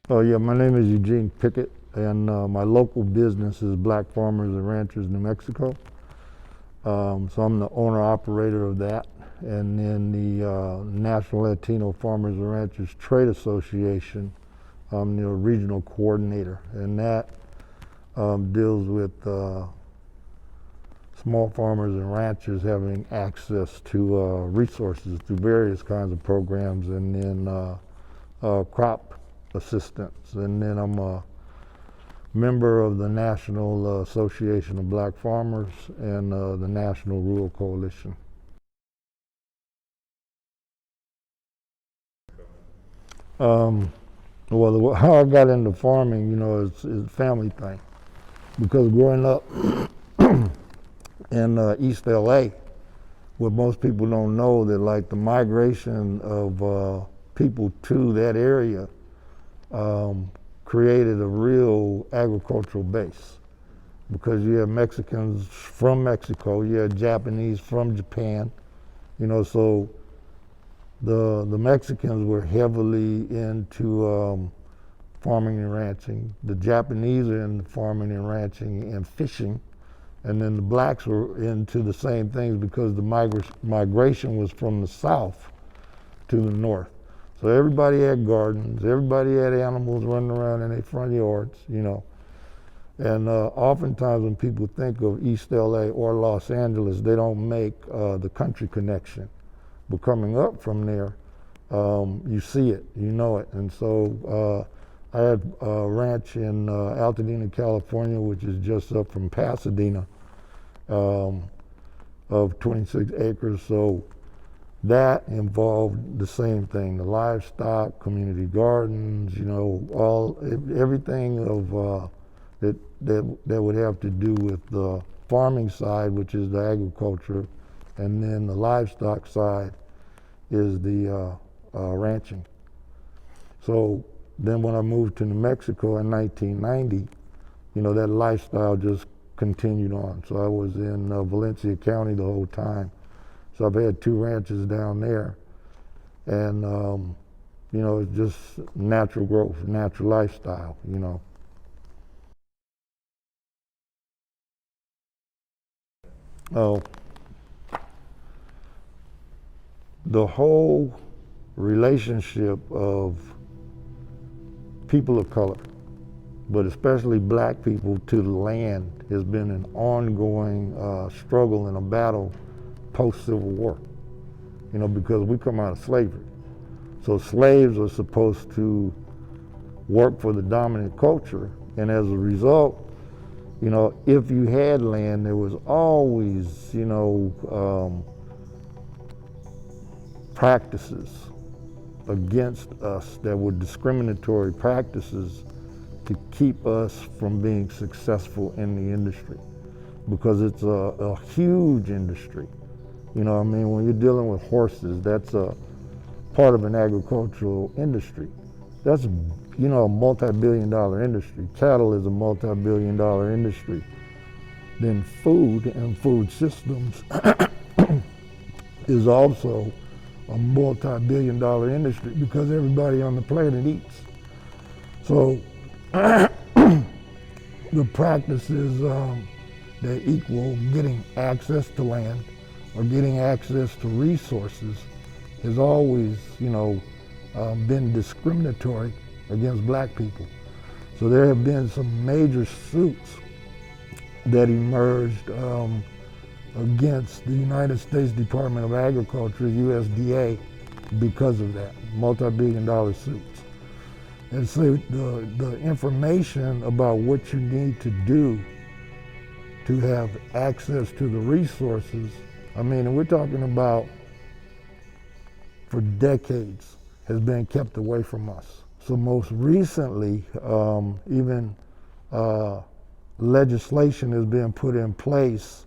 Oh yeah, my name is Eugene Pickett, and my local business is Black Farmers and Ranchers New Mexico. So I'm the owner operator of that, and then the National Latino Farmers and Ranchers Trade Association. I'm the regional coordinator, and that deals with small farmers and ranchers having access to resources through various kinds of programs, and then crop assistance. And then I'm a member of the National Association of Black Farmers and the National Rural Coalition. Um, how I got into farming, is a family thing. Because growing up in East LA, what most people don't know, that like the migration of people to that area created a real agricultural base, because you have Mexicans from Mexico, you have Japanese from Japan, so the Mexicans were heavily into farming and ranching. The Japanese are into farming and ranching and fishing, and then the blacks were into the same things because the migration was from the south to the north. So everybody had gardens, everybody had animals running around in their front yards, And oftentimes when people think of East LA or Los Angeles, they don't make the country connection. But coming up from there, you see it, you know it. And so I had a ranch in Altadena, California, which is just up from Pasadena, of 26 acres. So that involved the same thing: the livestock, community gardens, everything of that would have to do with the farming side, which is the agriculture, and then the livestock side is the ranching. So then when I moved to New Mexico in 1990, that lifestyle just continued on. So I was in Valencia County the whole time. So I've had 2 ranches down there, and it's just natural growth, natural lifestyle, Oh, the whole relationship of people of color, but especially black people, to the land has been an ongoing struggle and a battle post-Civil War, because we come out of slavery. So slaves are supposed to work for the dominant culture, and as a result, if you had land, there was always, practices against us that were discriminatory practices to keep us from being successful in the industry, because it's a huge industry. When you're dealing with horses, that's a part of an agricultural industry. That's, a multi-billion-dollar industry. Cattle is a multi-billion-dollar industry. Then food and food systems is also a multi-billion-dollar industry, because everybody on the planet eats. So the practices that equal getting access to land or getting access to resources has always, been discriminatory against black people. So there have been some major suits that emerged against the United States Department of Agriculture, USDA, because of that, multi-billion-dollar suits. And so the information about what you need to do to have access to the resources, and we're talking about for decades, has been kept away from us. So most recently, even legislation has been put in place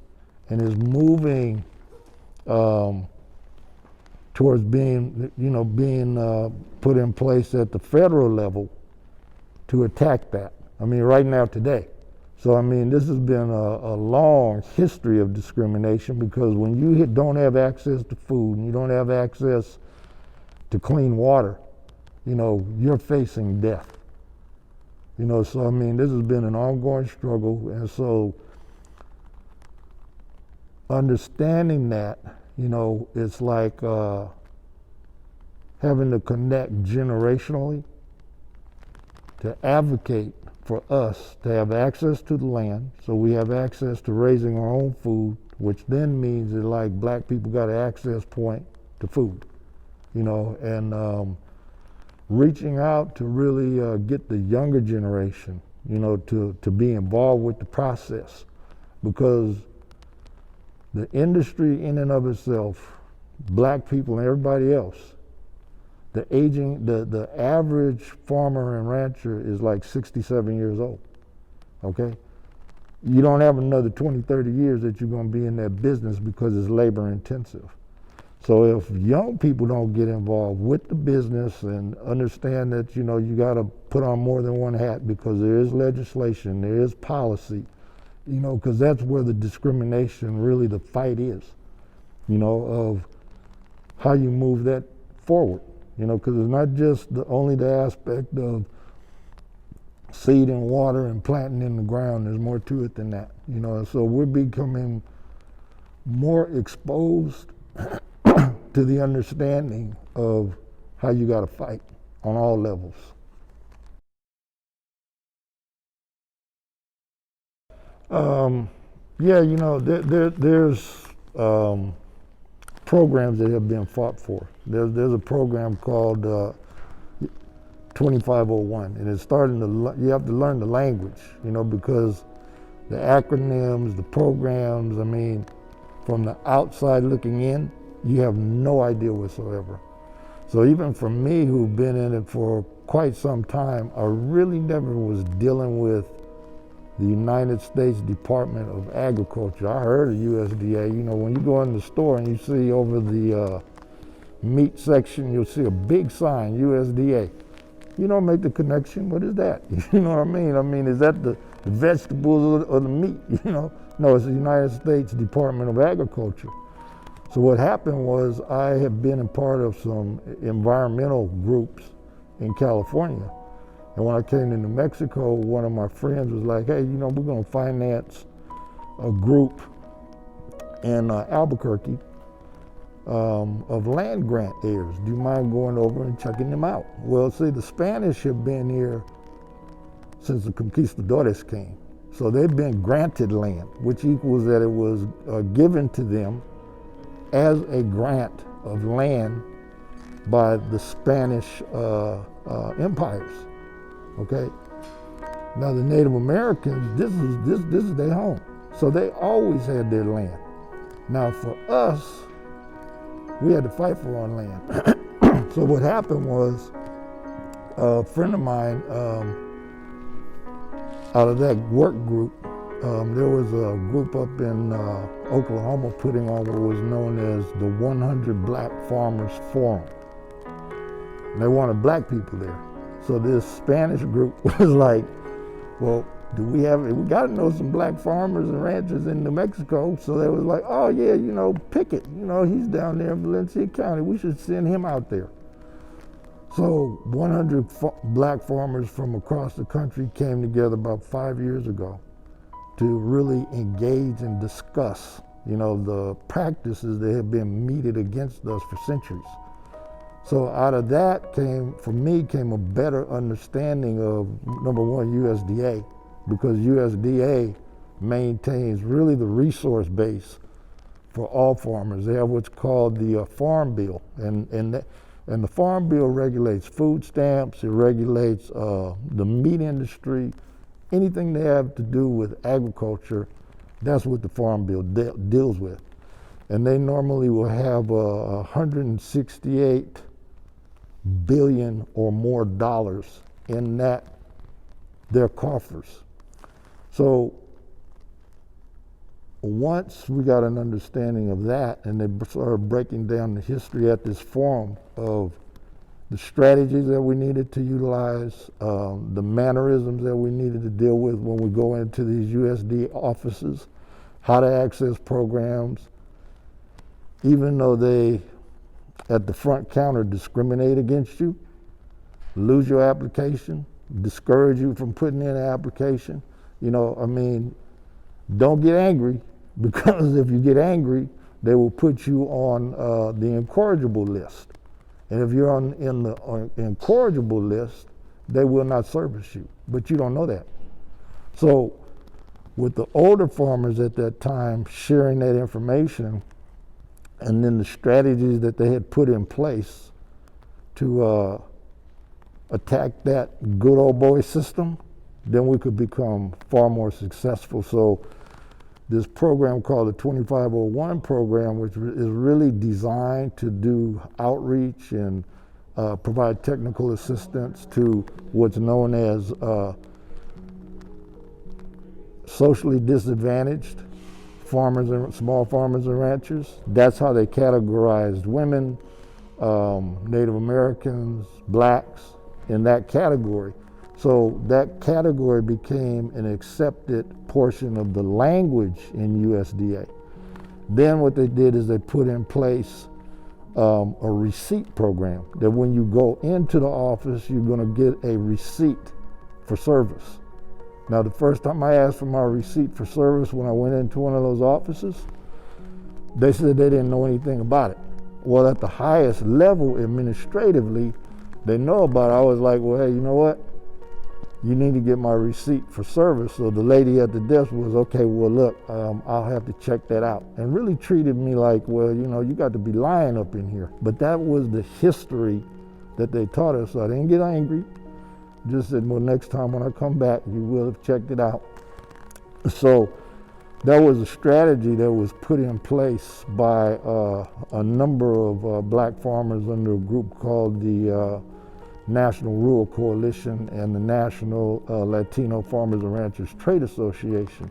and is moving towards being put in place at the federal level to attack that. Right now, today. So this has been a long history of discrimination, because when you don't have access to food and you don't have access to clean water, you're facing death. You know, so I mean, this has been an ongoing struggle, and so understanding that, you know, it's like having to connect generationally to advocate for us to have access to the land, so we have access to raising our own food, which then means that like black people got an access point to food, you know, and reaching out to really get the younger generation, you know, to be involved with the process, because the industry in and of itself, black people and everybody else, the average farmer and rancher is like 67 years old, okay? You don't have another 20, 30 years that you're gonna be in that business because it's labor intensive. So if young people don't get involved with the business and understand that, you know, you gotta put on more than one hat, because there is legislation, there is policy, you know, because that's where the discrimination, really the fight is, you know, of how you move that forward, you know, because it's not just only the aspect of seed and water and planting in the ground. There's more to it than that, you know. And so we're becoming more exposed to the understanding of how you got to fight on all levels. Yeah, you know, there's programs that have been fought for. There's a program called 2501, and it's starting to, you have to learn the language, you know, because the acronyms, the programs, I mean, from the outside looking in, you have no idea whatsoever. So even for me, who've been in it for quite some time, I really never was dealing with the United States Department of Agriculture. I heard of USDA. You know, when you go in the store and you see over the meat section, you'll see a big sign, USDA. You don't make the connection. What is that? You know what I mean? I mean, is that the vegetables or the meat? You know, no, it's the United States Department of Agriculture. So what happened was I had been a part of some environmental groups in California. And when I came to New Mexico, one of my friends was like, hey, you know, we're gonna finance a group in Albuquerque of land grant heirs. Do you mind going over and checking them out? Well, see, the Spanish have been here since the conquistadores came. So they've been granted land, which equals that it was given to them as a grant of land by the Spanish empires, okay? Now the Native Americans, this is their home. So they always had their land. Now for us, we had to fight for our land. So what happened was, a friend of mine, out of that work group, there was a group up in Oklahoma putting on what was known as the 100 Black Farmers Forum. And they wanted black people there. So this Spanish group was like, well, we got to know some black farmers and ranchers in New Mexico. So they was like, oh yeah, you know, Pickett, you know, he's down there in Valencia County. We should send him out there. So 100 black farmers from across the country came together about 5 years ago to really engage and discuss, you know, the practices that have been meted against us for centuries. So out of that came a better understanding of, number one, USDA, because USDA maintains really the resource base for all farmers. They have what's called the Farm Bill, and the Farm Bill regulates food stamps, it regulates the meat industry, anything they have to do with agriculture, that's what the Farm Bill deals with. And they normally will have 168 billion or more dollars in their coffers. So once we got an understanding of that, and they started breaking down the history at this forum of the strategies that we needed to utilize, the mannerisms that we needed to deal with when we go into these USD offices, how to access programs, even though they at the front counter discriminate against you, lose your application, discourage you from putting in an application. You know, I mean, don't get angry, because if you get angry, they will put you on the incorrigible list. And if you're in the incorrigible list, they will not service you, but you don't know that. So with the older farmers at that time sharing that information, and then the strategies that they had put in place to attack that good old boy system, then we could become far more successful. So this program called the 2501 program, which is really designed to do outreach and provide technical assistance to what's known as socially disadvantaged farmers and small farmers and ranchers. That's how they categorized women, Native Americans, blacks in that category. So that category became an accepted portion of the language in USDA. Then what they did is they put in place a receipt program that when you go into the office, you're going to get a receipt for service. Now, the first time I asked for my receipt for service when I went into one of those offices, they said they didn't know anything about it. Well, at the highest level administratively, they know about it. I was like, well, hey, you know what? You need to get my receipt for service. So the lady at the desk was, okay, well, look, I'll have to check that out. And really treated me like, well, you know, you got to be lying up in here. But that was the history that they taught us. So I didn't get angry. Just said, well, next time when I come back, you will have checked it out. So that was a strategy that was put in place by a number of black farmers under a group called the National Rural Coalition and the National Latino Farmers and Ranchers Trade Association,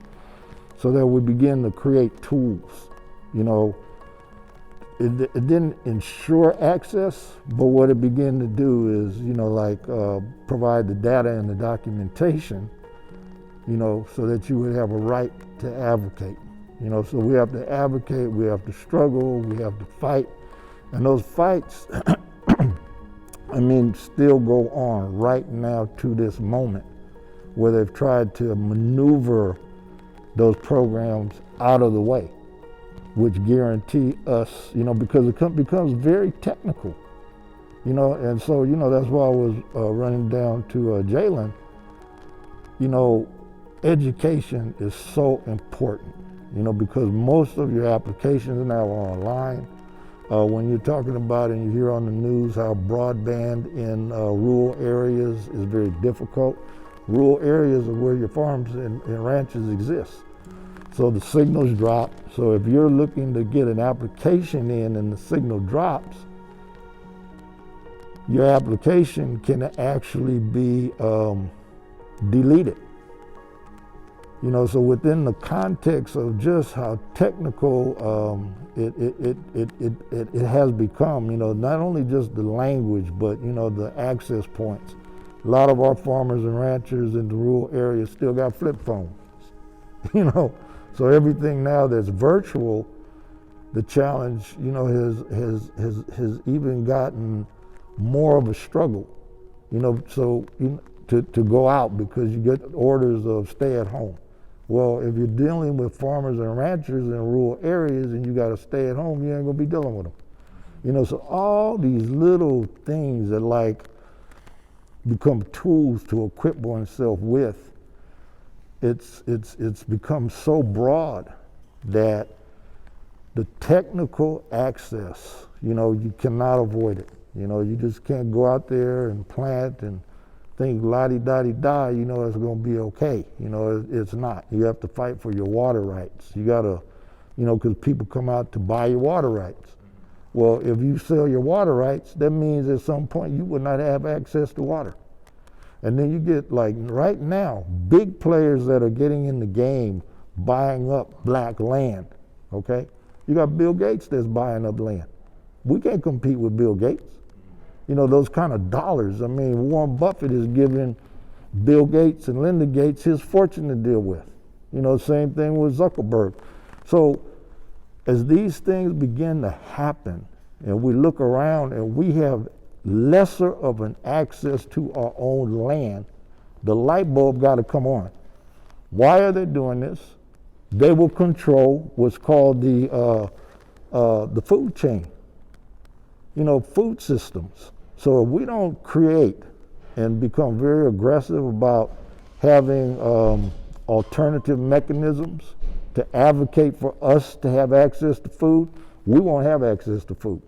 so that we begin to create tools. You know, it didn't ensure access, but what it began to do is, you know, like provide the data and the documentation, you know, so that you would have a right to advocate. You know, so we have to advocate, we have to struggle, we have to fight, and those fights I mean, still go on right now to this moment, where they've tried to maneuver those programs out of the way, which guarantee us, you know, because it becomes very technical, you know, and so, you know, that's why I was running down to Jalen. You know, education is so important, you know, because most of your applications now are online. When you're talking about and you hear on the news how broadband in rural areas is very difficult, rural areas are where your farms and ranches exist. So the signals drop. So if you're looking to get an application in and the signal drops, your application can actually be deleted. You know, so within the context of just how technical it has become, you know, not only just the language, but, you know, the access points. A lot of our farmers and ranchers in the rural areas still got flip phones, you know. So everything now that's virtual, the challenge, you know, has even gotten more of a struggle, you know, so to go out because you get orders of stay at home. Well, if you're dealing with farmers and ranchers in rural areas and you got to stay at home, you ain't gonna be dealing with them. You know, so all these little things that like become tools to equip oneself with, it's become so broad that the technical access, you know, you cannot avoid it. You know, you just can't go out there and plant and think la-di-da-di-da, you know, it's gonna be okay. You know, it's not. You have to fight for your water rights. You gotta, you know, because people come out to buy your water rights. Well, if you sell your water rights, that means at some point you will not have access to water. And then you get, like right now, big players that are getting in the game buying up black land, okay? You got Bill Gates that's buying up land. We can't compete with Bill Gates. You know, those kind of dollars. I mean, Warren Buffett is giving Bill Gates and Linda Gates his fortune to deal with. You know, same thing with Zuckerberg. So as these things begin to happen and we look around and we have lesser of an access to our own land, The light bulb got to come on. Why are they doing this? They will control what's called the food chain, food systems. So if we don't create and become very aggressive about having alternative mechanisms to advocate for us to have access to food, we won't have access to food.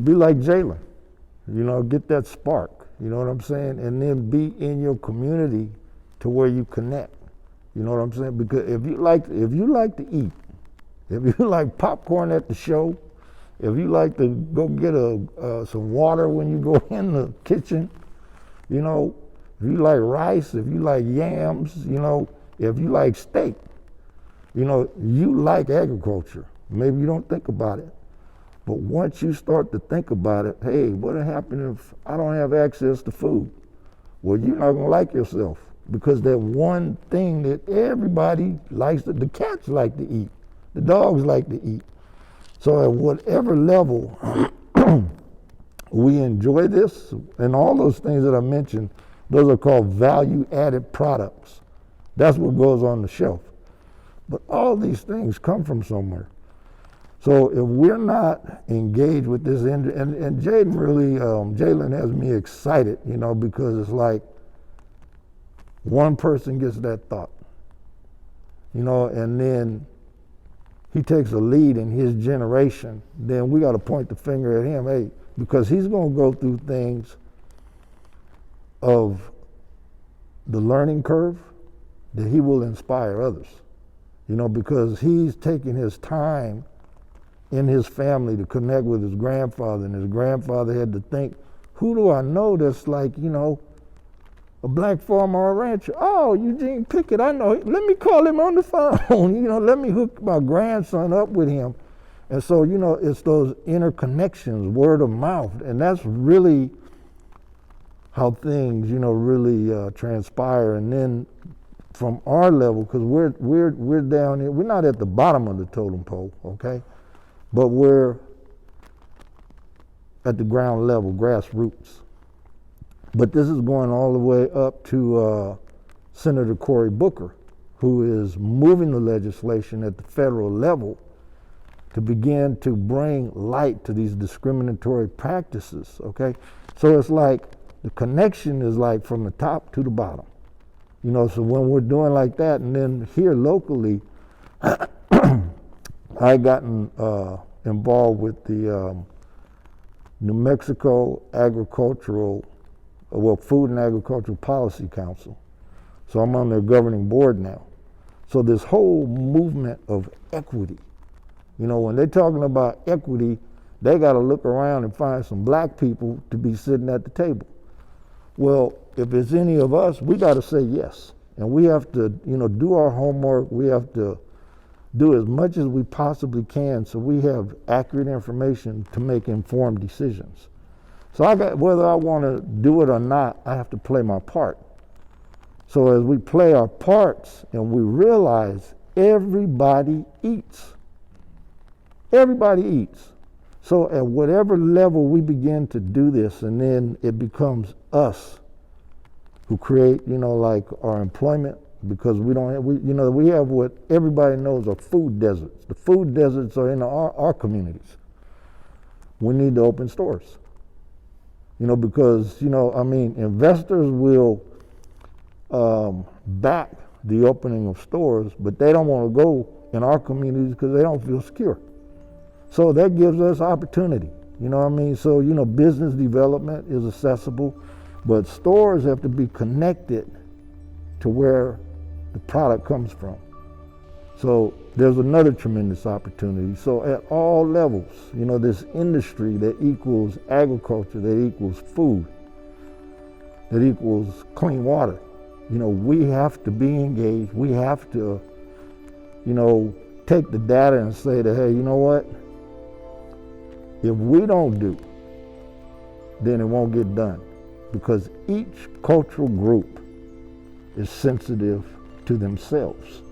Be like Jalen, get that spark, you know what I'm saying? And then be in your community to where you connect, you know what I'm saying? Because if you like to eat, if you like popcorn at the show, if you like to go get some water when you go in the kitchen, if you like rice, if you like yams, if you like steak, you like agriculture. Maybe you don't think about it. But once you start to think about it, hey, what'll happen if I don't have access to food? Well, you're not gonna like yourself, because that one thing that everybody likes, the cats like to eat, the dogs like to eat. So at whatever level we enjoy this, and all those things that I mentioned, those are called value-added products. That's what goes on the shelf. But all these things come from somewhere. So if we're not engaged with this, and Jalen has me excited, because it's like one person gets that thought, and then he takes a lead in his generation, then we got to point the finger at him, hey, because he's going to go through things of the learning curve that he will inspire others, because he's taking his time in his family to connect with his grandfather, and his grandfather had to think, who do I know that's like, a black farmer or a rancher? Oh, Eugene Pickett, I know. Let me call him on the phone. Let me hook my grandson up with him. And so, it's those interconnections, word of mouth, and that's really how things, really transpire. And then from our level, because we're down here, we're not at the bottom of the totem pole, okay? But we're at the ground level, grassroots. But this is going all the way up to Senator Cory Booker, who is moving the legislation at the federal level to begin to bring light to these discriminatory practices, okay? So it's like the connection is like from the top to the bottom. So when we're doing like that, and then here locally, I gotten involved with the New Mexico Food and Agricultural Policy Council. So I'm on their governing board now. So this whole movement of equity, when they're talking about equity, they got to look around and find some black people to be sitting at the table. Well, if it's any of us, we got to say yes. And we have to, do our homework. We have to do as much as we possibly can so we have accurate information to make informed decisions. So whether I want to do it or not, I have to play my part. So as we play our parts and we realize everybody eats. Everybody eats. So at whatever level we begin to do this, and then it becomes us who create, like our employment, because we have what everybody knows are food deserts. The food deserts are in our communities. We need to open stores. Because, investors will back the opening of stores, but they don't want to go in our communities because they don't feel secure. So that gives us opportunity, So, business development is accessible, but stores have to be connected to where the product comes from. So there's another tremendous opportunity. So at all levels, this industry that equals agriculture, that equals food, that equals clean water, we have to be engaged. We have to, take the data and say that, hey, you know what? If we don't do, then it won't get done, because each cultural group is sensitive to themselves.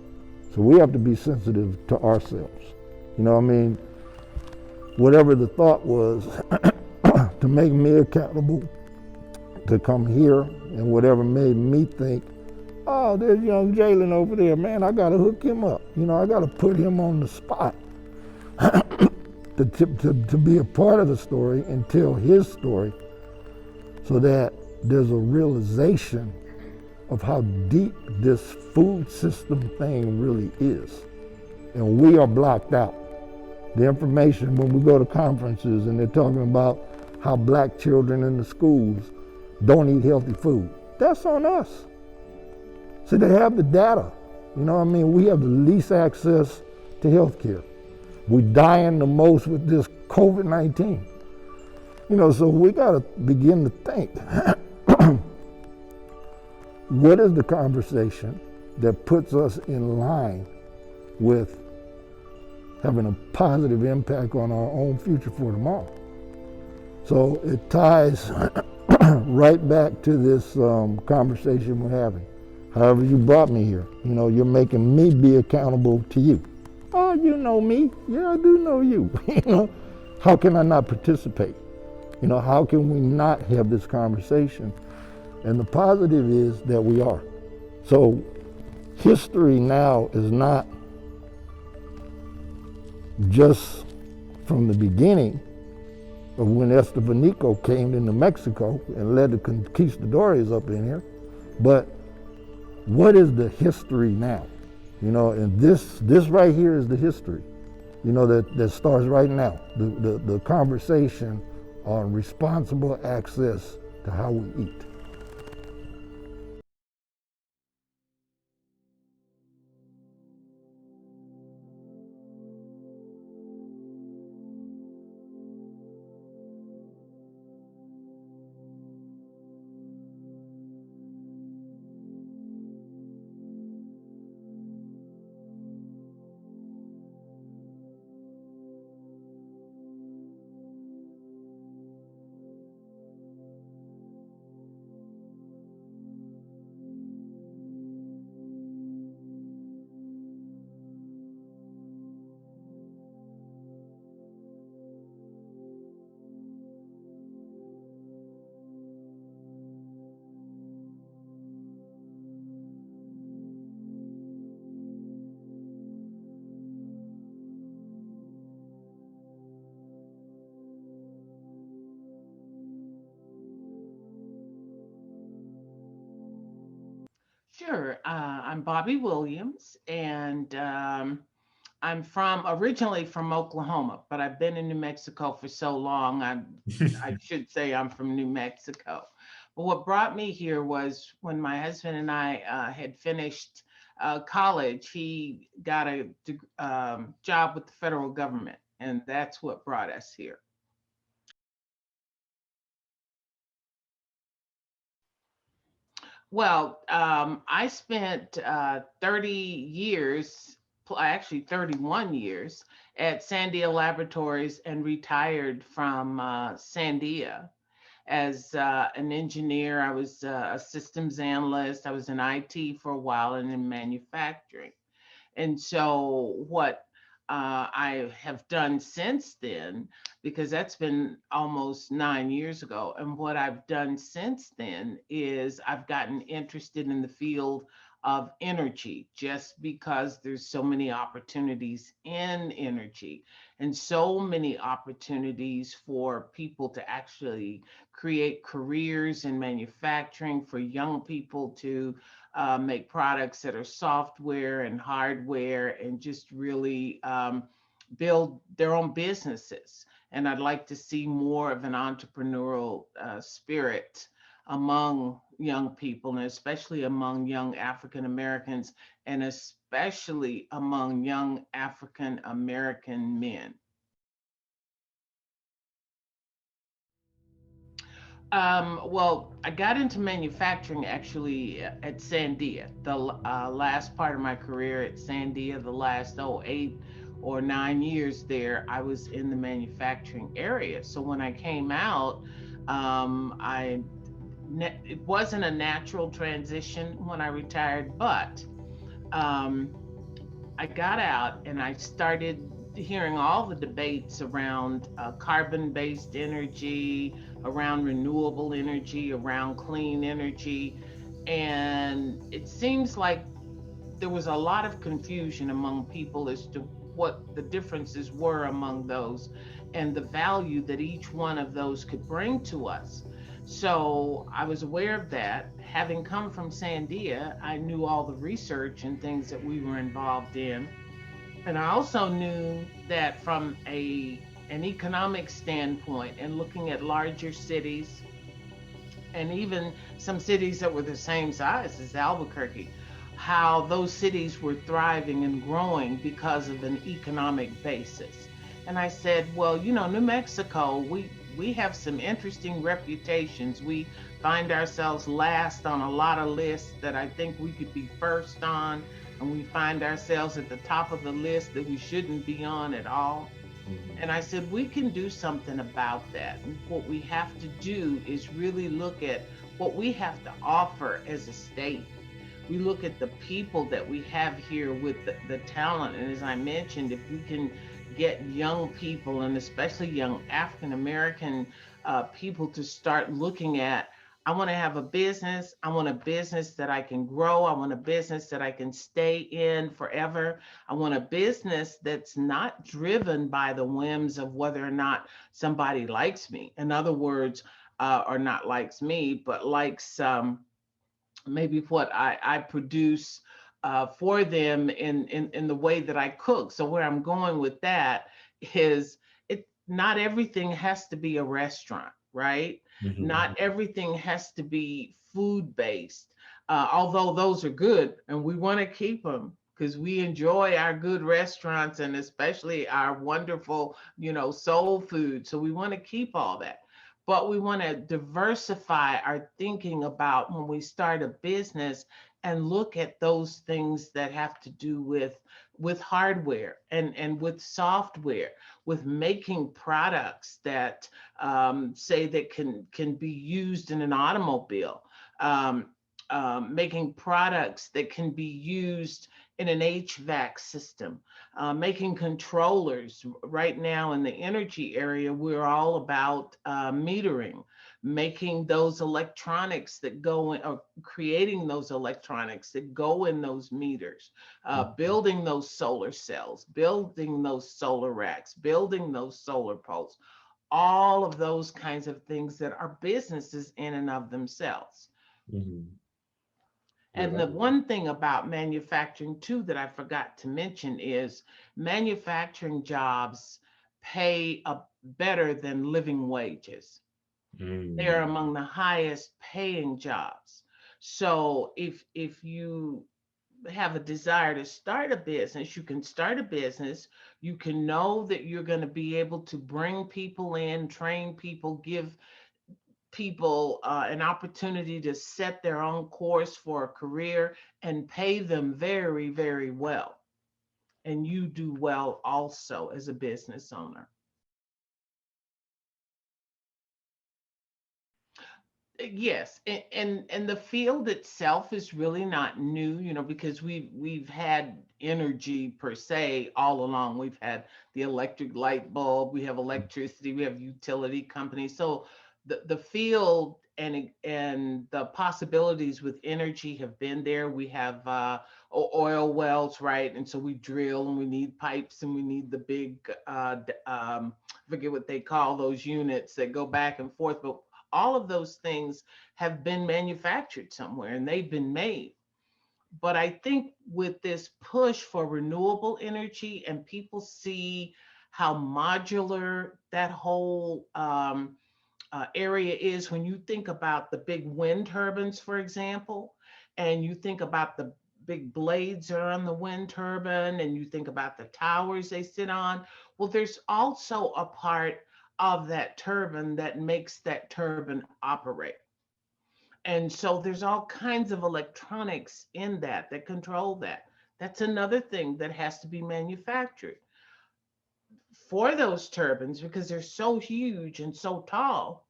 So we have to be sensitive to ourselves. Whatever the thought was to make me accountable to come here, and whatever made me think, oh, there's young Jalen over there, man, I gotta hook him up. I gotta put him on the spot to be a part of the story and tell his story, so that there's a realization of how deep this food system thing really is. And we are blocked out. The information, when we go to conferences and they're talking about how black children in the schools don't eat healthy food, that's on us. So they have the data. We have the least access to health care. We're dying the most with this COVID-19. So we gotta begin to think, what is the conversation that puts us in line with having a positive impact on our own future for tomorrow? So it ties right back to this conversation we're having. However you brought me here, you're making me be accountable to you. Oh, you know me. Yeah, I do know you. How can I not participate? How can we not have this conversation? And the positive is that we are. So history now is not just from the beginning of when Estevanico came into Mexico and led the conquistadores up in here, but what is the history now? And this right here is the history, that starts right now. The conversation on responsible access to how we eat. Sure. I'm Bobby Williams, and I'm originally from Oklahoma, but I've been in New Mexico for so long. I should say I'm from New Mexico. But what brought me here was when my husband and I had finished college. He got a job with the federal government, and that's what brought us here. Well, I spent 30 years, actually 31 years at Sandia Laboratories and retired from Sandia as an engineer. I was a systems analyst. I was in IT for a while and in manufacturing. And so, what I have done since then, because that's been almost 9 years ago, and what I've done since then is I've gotten interested in the field of energy just because there's so many opportunities in energy and so many opportunities for people to actually create careers in manufacturing, for young people to make products that are software and hardware and just really build their own businesses. And I'd like to see more of an entrepreneurial spirit among young people, and especially among young African Americans, and especially among young African American men. Well, I got into manufacturing actually at Sandia. The last part of my career at Sandia, the last 8 or 9 years there, I was in the manufacturing area. So when I came out, I it wasn't a natural transition when I retired, but um, I got out and I started hearing all the debates around carbon-based energy, around renewable energy, around clean energy. And it seems like there was a lot of confusion among people as to what the differences were among those and the value that each one of those could bring to us. So I was aware of that. Having come from Sandia, I knew all the research and things that we were involved in. And I also knew that from an economic standpoint and looking at larger cities and even some cities that were the same size as Albuquerque, how those cities were thriving and growing because of an economic basis. And I said, well, New Mexico, we have some interesting reputations. We find ourselves last on a lot of lists that I think we could be first on, and we find ourselves at the top of the list that we shouldn't be on at all. And I said, we can do something about that. And what we have to do is really look at what we have to offer as a state. We look at the people that we have here with the talent. And as I mentioned, if we can get young people, and especially young African American people, to start looking at, I want to have a business. I want a business that I can grow. I want a business that I can stay in forever. I want a business that's not driven by the whims of whether or not somebody likes me. In other words, or not likes me, but likes maybe what I produce for them in the way that I cook. So where I'm going with that is, not everything has to be a restaurant, right? Not everything has to be food based, although those are good and we want to keep them because we enjoy our good restaurants and especially our wonderful, soul food. So we want to keep all that. But we want to diversify our thinking about when we start a business and look at those things that have to do with hardware and with software, with making products that say that can be used in an automobile, making products that can be used in an HVAC system, making controllers. Right now in the energy area, we're all about metering, making those electronics that go in, or creating those electronics that go in those meters, building those solar cells, building those solar racks, building those solar poles, all of those kinds of things that are businesses in and of themselves. And the one thing about manufacturing too that I forgot to mention is manufacturing jobs pay better than living wages. They are among the highest paying jobs. So if you have a desire to start a business, you can start a business. You can know that you're going to be able to bring people in, train people, give people an opportunity to set their own course for a career and pay them very, very well. And you do well also as a business owner. Yes, and the field itself is really not new, because we've had energy per se all along. We've had the electric light bulb, we have electricity, we have utility companies. So the field and the possibilities with energy have been there. We have oil wells, right? And so we drill and we need pipes and we need the big forget what they call those units that go back and forth, but all of those things have been manufactured somewhere and they've been made. But I think with this push for renewable energy and people see how modular that whole area is, when you think about the big wind turbines, for example, and you think about the big blades that are on the wind turbine, and you think about the towers they sit on, well, there's also a part of that turbine that makes that turbine operate. And so there's all kinds of electronics in that control that. That's another thing that has to be manufactured for those turbines because they're so huge and so tall.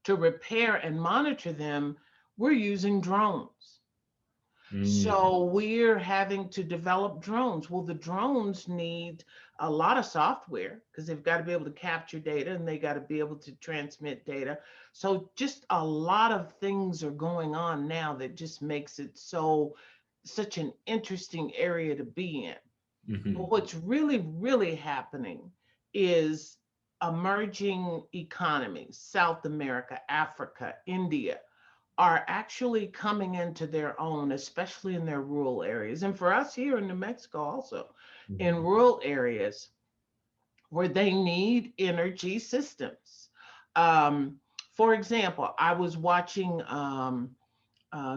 To repair and monitor them, we're using drones. Mm. So we're having to develop drones. Well, the drones need a lot of software because they've got to be able to capture data and they got to be able to transmit data. So just a lot of things are going on now that just makes it such an interesting area to be in. Mhm. But what's really, really happening is emerging economies, South America, Africa, India, are actually coming into their own, especially in their rural areas. And for us here in New Mexico, also in Mhm. rural areas where they need energy systems. Um, for example, I was watching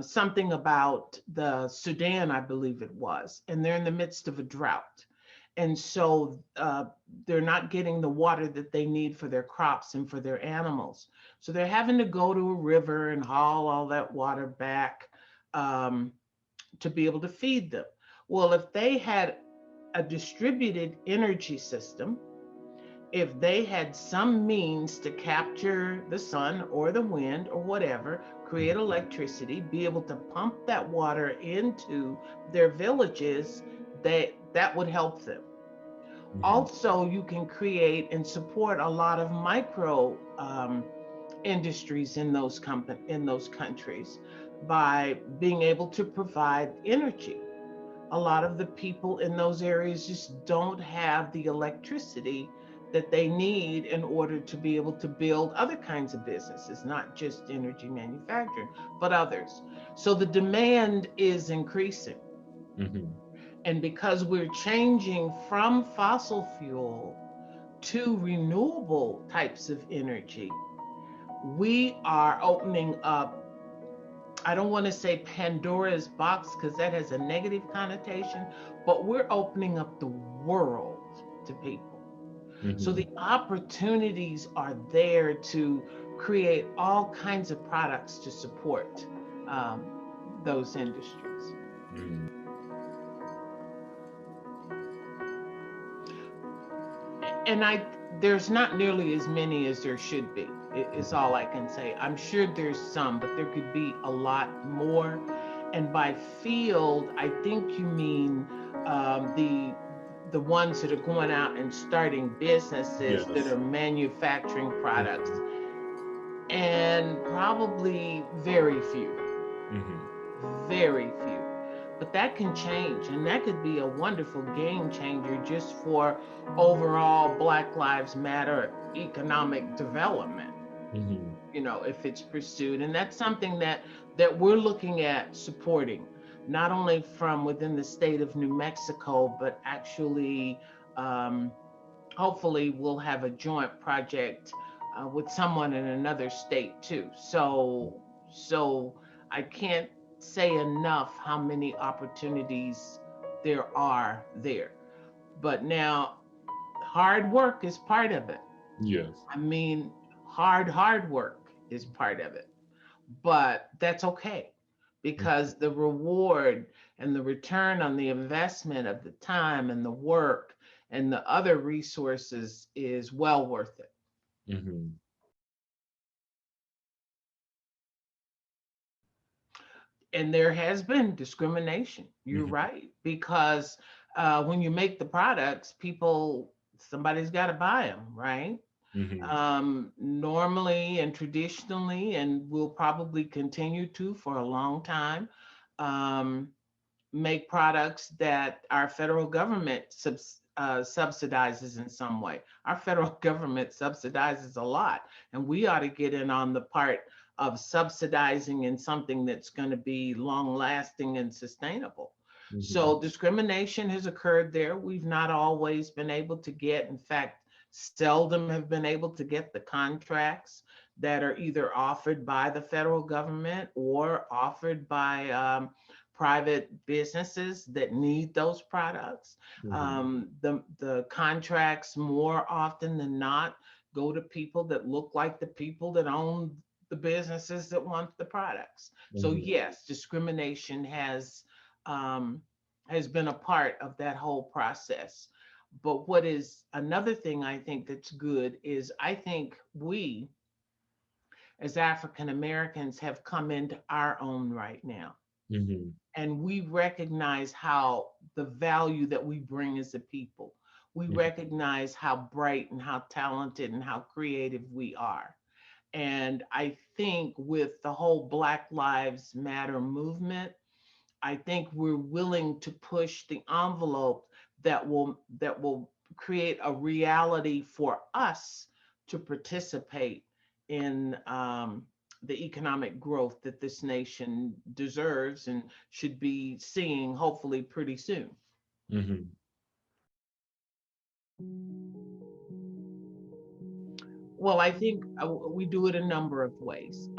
something about the Sudan, I believe it was, and they're in the midst of a drought. And so they're not getting the water that they need for their crops and for their animals. So they're having to go to a river and haul all that water back um, to be able to feed them. Well, if they had a distributed energy system, if they had some means to capture the sun or the wind or whatever, create electricity, be able to pump that water into their villages, that would help them. Mhm. Also, you can create and support a lot of micro industries in in those countries by being able to provide energy. A lot of the people in those areas just don't have the electricity that they need in order to be able to build other kinds of businesses, not just energy manufacturing, but others. So the demand is increasing. Mhm. And because we're changing from fossil fuel to renewable types of energy, we are opening up, I don't want to say Pandora's box because that has a negative connotation, but we're opening up the world to people. So Mhm. the opportunities are there to create all kinds of products to support um, those industries. Mhm. And there's not nearly as many as there should be. Is Mhm. all I can say. I'm sure there's some, but there could be a lot more. And by field, I think you mean the ones that are going out and starting businesses that Yes. are manufacturing products, Mhm. and probably very few, Mhm. very few. But that can change, and that could be a wonderful game changer just for overall Black Lives Matter economic development, Mhm. if it's pursued. And that's something that we're looking at supporting, not only from within the state of New Mexico, but actually um, hopefully we'll have a joint project with someone in another state too. So I can't say enough how many opportunities there are there. But now hard work is part of it. Yes. I mean, hard work is part of it. But that's okay because the reward and the return on the investment of the time and the work and the other resources is well worth it. Mhm. And there has been discrimination. You're Mhm. right. Because when you make the products, somebody's got to buy them, right? Mhm. Normally and traditionally, and will probably continue to for a long time, um, make products that our federal government subsidizes in some way. Our federal government subsidizes a lot, and we ought to get in on the part of subsidizing in something that's going to be long lasting and sustainable. Mhm. So discrimination has occurred there. We've not always been able to get, in fact, seldom have been able to get the contracts that are either offered by the federal government or offered by private businesses that need those products. Mhm. The contracts more often than not go to people that look like the people that own the businesses that want the products. So Mhm. yes, discrimination um, has been a part of that whole process. But what is another thing I think that's good is I think we, as African Americans, have come into our own right now. Mhm. and we recognize how the value that we bring as a people. We Mhm. recognize how bright and how talented and how creative we are. And I think with the whole Black Lives Matter movement, I think we're willing to push the envelope that will create a reality for us to participate in the economic growth that this nation deserves and should be seeing hopefully pretty soon. Mhm. Well, I think we do it a number of ways.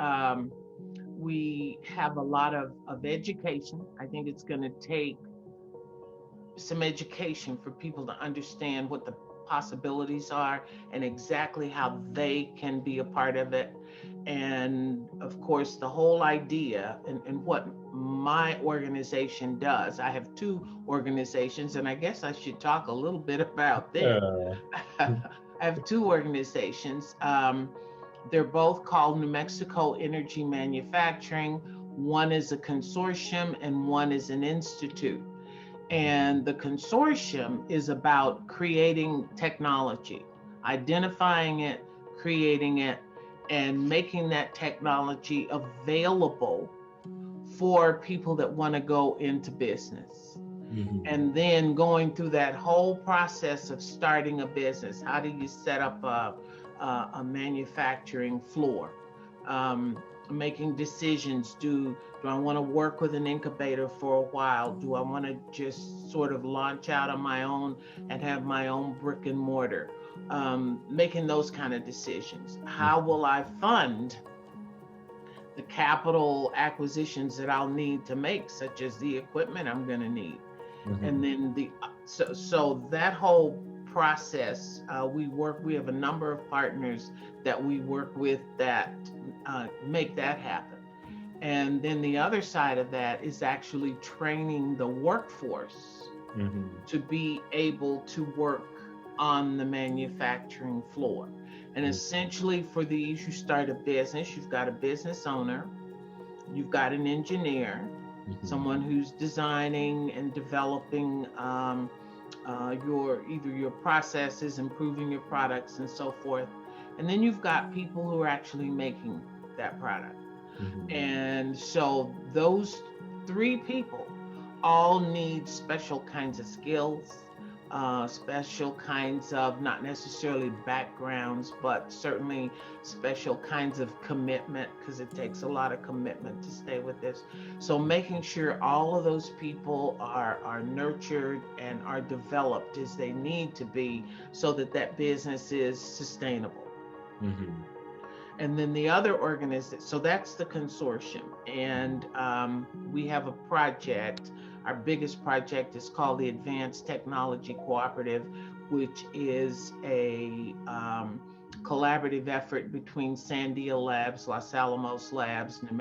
We have a lot of education. I think it's going to take some education for people to understand what the possibilities are and exactly how they can be a part of it. And of course, the whole idea and what my organization does. I have two organizations, and I guess I should talk a little bit about them. Yeah. I have two organizations. They're both called New Mexico Energy Manufacturing. One is a consortium and one is an institute. And the consortium is about creating technology, identifying it, creating it, and making that technology available for people that want to go into business. Mhm. And then going through that whole process of starting a business. How do you set up a manufacturing floor? Um, Making decisions. Do I want to work with an incubator for a while? Do I want to just sort of launch out on my own and have my own brick and mortar? Making those kind of decisions. How will I fund the capital acquisitions that I'll need to make, such as the equipment I'm going to need? And Mhm. then so that whole process, we have a number of partners that we work with that make that happen. And then the other side of that is actually training the workforce Mhm. to be able to work on the manufacturing floor. And Mhm. essentially, for these, you start a business, you've got a business owner, you've got an engineer, Mhm. someone who's designing and developing your either your processes, improving your products, and so forth. And then you've got people who are actually making that product. Mhm. And so those three people all need special kinds of skills, special kinds of not necessarily backgrounds, but certainly special kinds of commitment because it takes a lot of commitment to stay with this. So making sure all of those people are nurtured and are developed as they need to be so that that business is sustainable. Mhm. And then the other organization, so that's the consortium. And we have a project. Our biggest project is called the Advanced Technology Cooperative, which is a collaborative effort between Sandia Labs, Los Alamos Labs, New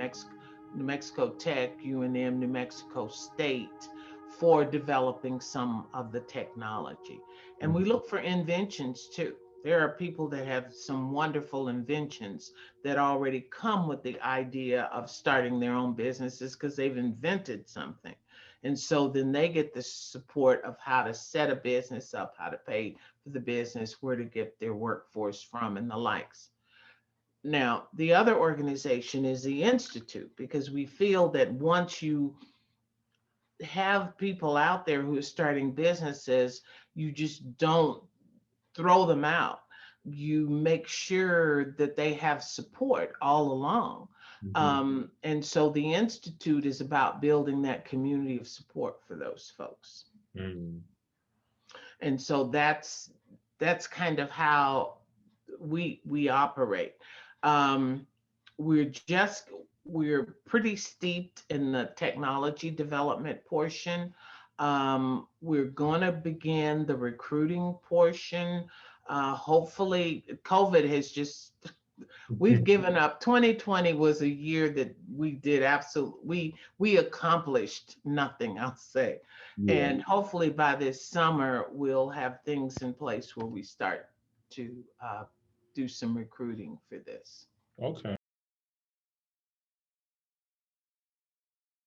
Mexico Tech, UNM, New Mexico State, for developing some of the technology. And we Mhm. look for inventions too. There are people that have some wonderful inventions that already come with the idea of starting their own businesses because they've invented something. And so then they get the support of how to set a business up, how to pay for the business, where to get their workforce from, and the likes. Now, the other organization is the Institute, because we feel that once you have people out there who are starting businesses, you just don't throw them out. You make sure that they have support all along. Mhm. And so the Institute is about building that community of support for those folks. Mhm. And so that's kind of how we operate. Um, we're just we're pretty steeped in the technology development portion. We're going to begin the recruiting portion. Hopefully, COVID has just we've given up. 2020 was a year that we did absolutely we accomplished nothing, I'll say. Yeah. And hopefully by this summer we'll have things in place where we start to do some recruiting for this. Okay.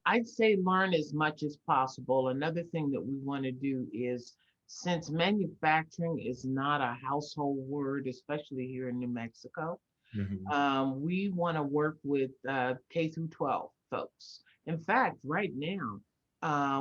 I'd say learn as much as possible. Another thing that we want to do is, since manufacturing is not a household word, especially here in New Mexico, Mhm. we want to work with K through 12 folks. In fact, right now,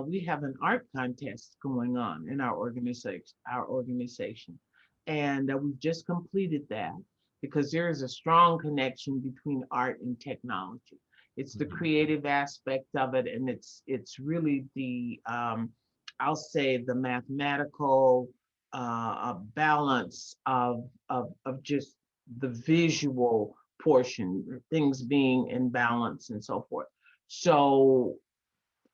we have an art contest going on in our organization, and we've just completed that because there is a strong connection between art and technology. It's the Mhm. creative aspect of it, and it's really the I'll say the mathematical balance of just the visual portion, things being in balance and so forth. So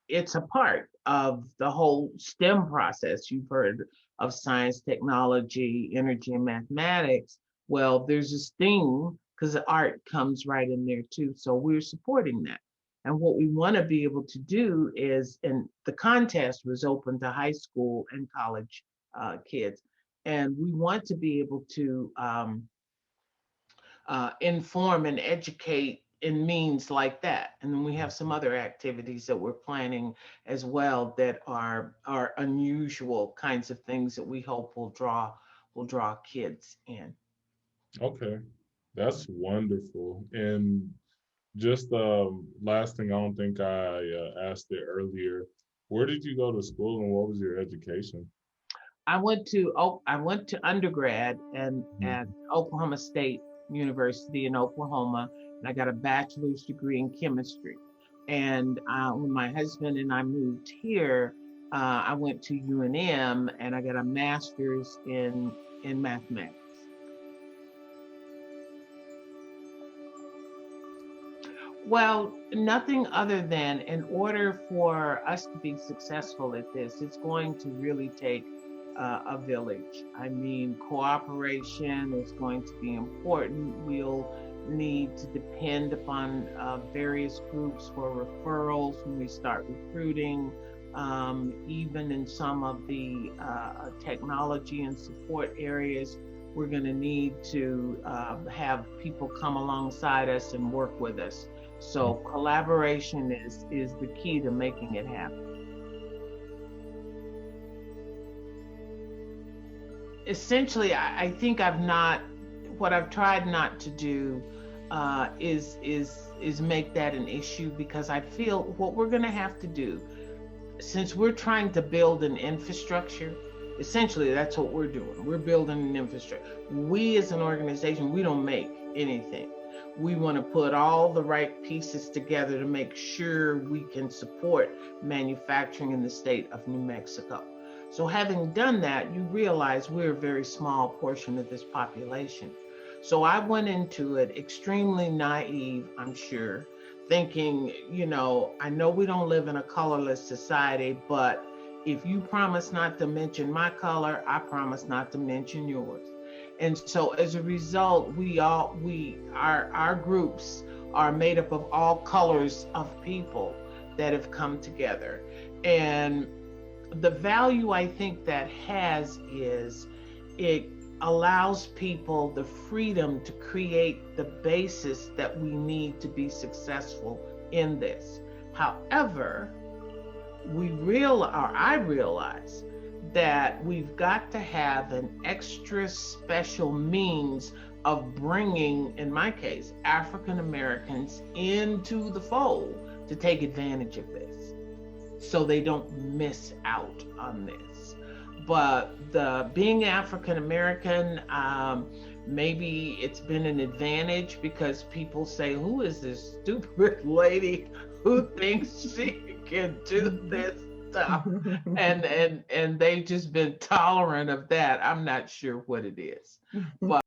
it's a part of the whole STEM process. You've heard of science, technology, energy, and mathematics. Well, there's this thing because the art comes right in there too. So we're supporting that. And what we want to be able to do is, and the contest was open to high school and college kids, and we want to be able to inform and educate in means like that. And then we have some other activities that we're planning as well that are unusual kinds of things that we hope will draw kids in. Okay, that's wonderful. And just last thing, I don't think I asked it earlier. Where did you go to school and what was your education? I went to undergrad and at Mhm. Oklahoma State University in Oklahoma, and I got a bachelor's degree in chemistry. And when my husband and I moved here, I went to UNM and I got a master's in mathematics. Well, nothing other than, in order for us to be successful at this, it's going to really take a village. I mean, cooperation is going to be important. We'll need to depend upon various groups for referrals when we start recruiting. Even in some of the technology and support areas, we're going to need to have people come alongside us and work with us. So collaboration is the key to making it happen. Essentially, I think I've not what I've tried not to do is make that an issue, because I feel what we're going to have to do, since we're trying to build an infrastructure, essentially that's what we're doing. We're building an infrastructure. We as an organization, we don't make anything. We want to put all the right pieces together to make sure we can support manufacturing in the state of New Mexico. So having done that, you realize we're a very small portion of this population. So I went into it extremely naive, I'm sure, thinking, I know we don't live in a colorless society, but if you promise not to mention my color, I promise not to mention yours. And so as a result, our groups are made up of all colors of people that have come together. And the value I think that has is it allows people the freedom to create the basis that we need to be successful in this. However, I realize that we've got to have an extra special means of bringing, in my case, African Americans into the fold to take advantage of this so they don't miss out on this. But the being African American, maybe it's been an advantage because people say, "Who is this stupid lady who thinks she can do this stuff?" And they've just been tolerant of that. I'm not sure what it is, but